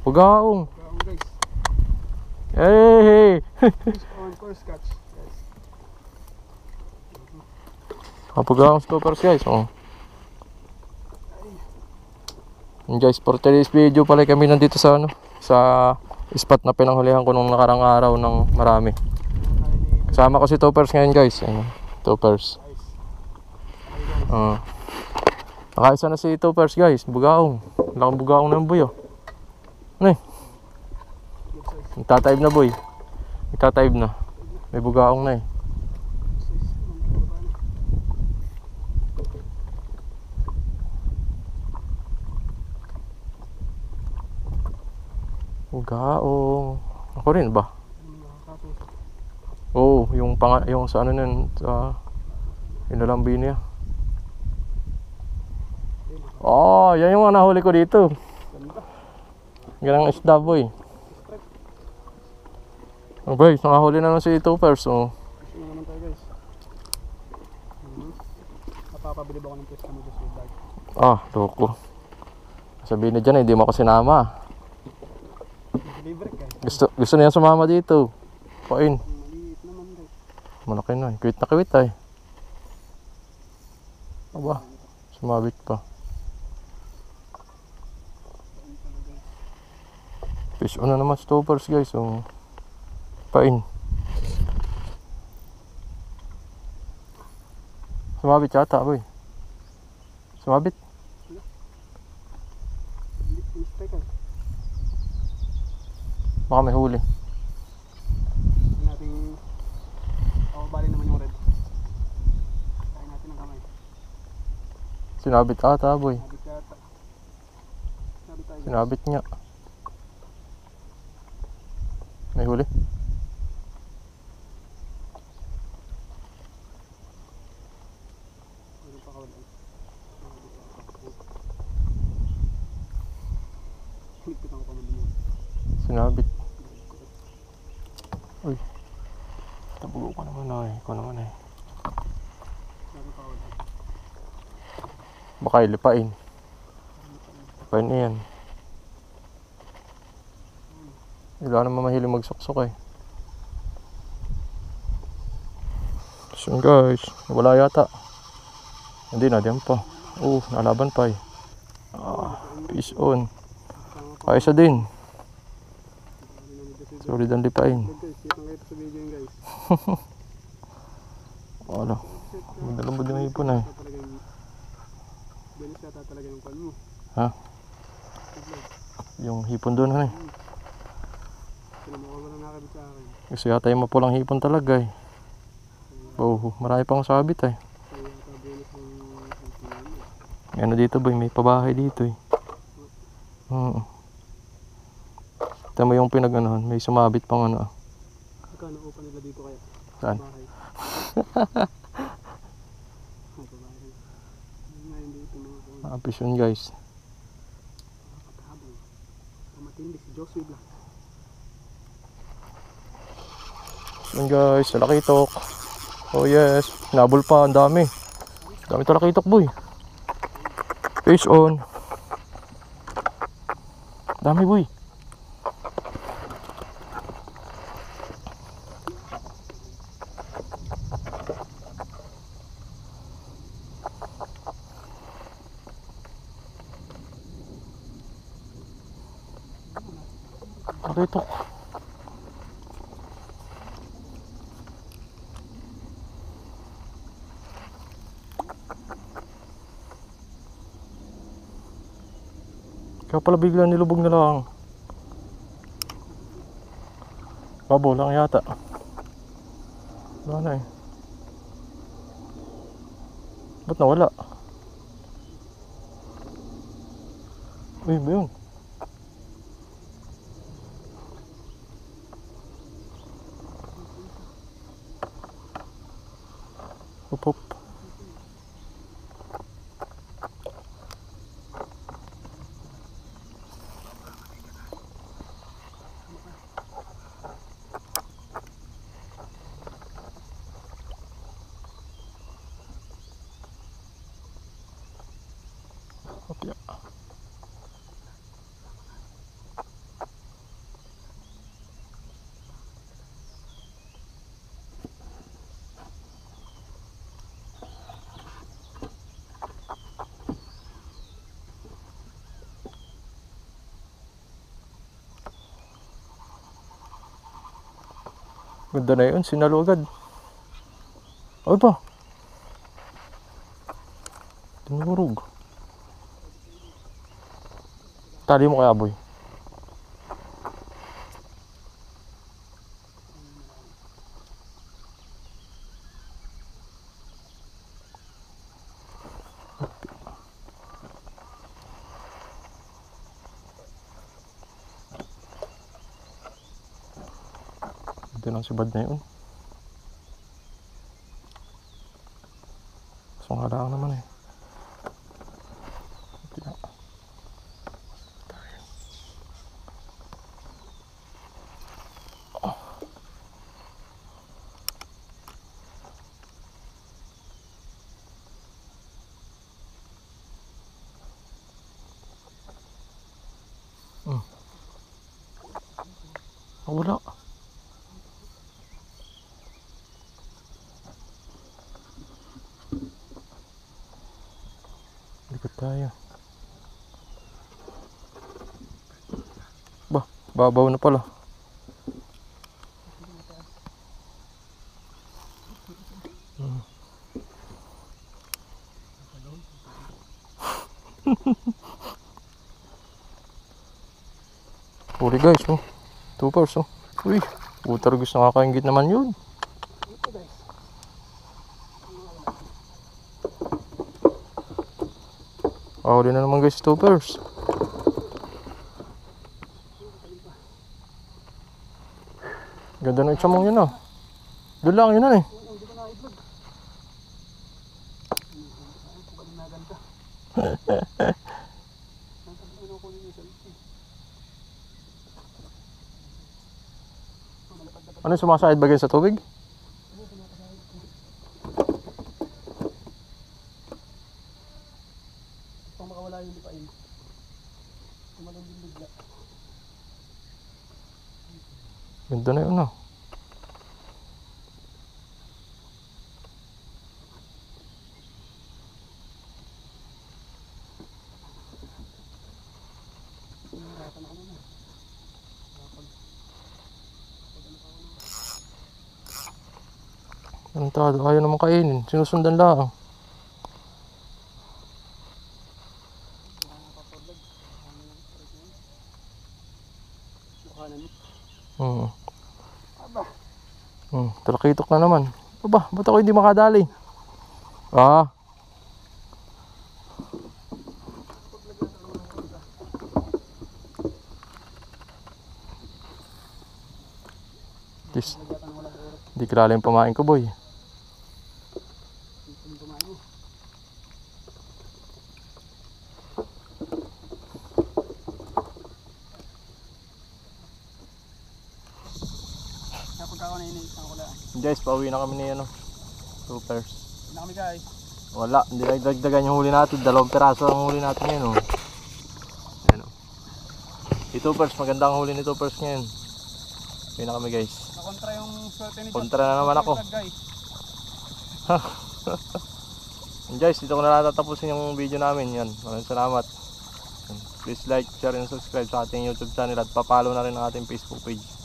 Pugaong. Pugaong guys. Hey! Fish on first catch guys. Pugaong scoopers guys. Oh. And guys, for today's video pala kami nandito sa ano, sa spot na pinanghulihan ko nung nakarang araw ng marami. Kasama ko si Toppers ngayon guys. Ayun, Toppers. Nakaisa na si Toppers guys. Bugaong. Laking bugaong na yung boy oh. Ano eh? Nagtataib na boy. Nagtataib na. May bugaong na eh. Bugaong. Ako rin ba? Oo, yung sa ano nun, sa inalambi niya. Oh, yan yung nahuli ko dito. Ganang isda boy. Oh guys, nakahuli na lang si Toppers oh. Gusto na naman tayo guys. Napapabilib ako ng pesta mo just with bag. Ah, loko. Sabihin na dyan hindi mo ako sinama. Libre guys. Gusto niya sumama dito. Pain. Maliit naman guys. Malaki na eh. Kuwit na kuwit ay. Aba, sumabit pa. Fish on na naman si Toppers guys. Oh. Pain. Sumabit yata boy. Sumabit. Baka may huli. Natin bali naman yung red. Kain natin ng kamay. Sinabit ata boy. Sabit yata. Sabit tayo. Sinabit niya. May huli. Sinabit. Uy. Tabugo ko naman ay. Ikaw naman ay. Baka ilipain. Lipain na yan. Wala naman mahilig magsuksok eh. So guys, wala yata. Hindi na, diyan pa. Nalaban pa eh. Fish on. Kaisa din. Sorry dan lipain. Wala. Magdalambod yung hipon eh. Ha? Yung hipon doon eh. Gusto yata yung mapulang hipon talaga eh. Marami pang sabit eh. Ano dito boy, may pabahay dito eh. Ito mo yung pinag-anahan, may sumabit pang ano. Magkano upa nila dito kaya? Saan? Apis yun guys. Matindi si Joshua Black. Yun guys, talakitok. Oh yes, nabol pa, ang dami. Dami talakitok boy. Fish on. Dami boy. Talakitok. Kaya pala bigla nilubog na lang. Babo lang yata. Wala na eh. Ba't nawala? Uy, ba yun? Hop. Ganda na yun, sinalo agad. Ay pa. Tinurog. Tali mo kaya, boy. Ito lang si Bad na yun. So nga lang naman eh. Wala. Likod tayo. Bah, babaw na pala. Huli guys, oh. 2 pairs, oh. Uy, butar gusto nakakaingit naman yun. Huli na naman guys, 2 pairs. Ganda ng itsamong yun, oh. Doon lang yun, eh. Ano sumasahid ba sa tubig? Pang makawala yung lipain. Tumalong din bigla. Ganda na yun, oh. Anong tado? Ayaw naman kainin. Sinusundan lang. Talakitok na naman. Aba, ba't ako hindi makadali? Ah. Hindi kilala yung pamain ko, boy. Guys, pauwi na kami ni 2 pairs. Na kami guys. Wala, hindi nagdagdagan yung huli natin. 2 piraso ang huli natin ngayon, oh. Ayan, oh. 2 pairs, maganda ang huli ni 2 pairs ngayon. Pauwi na kami guys. Nakontra yung swerte ni Kontra na naman ako. Guys, dito ko na natatapusin yung video namin. Yan, maraming salamat. Please like, share, and subscribe sa ating YouTube channel at papalo na rin ang ating Facebook page.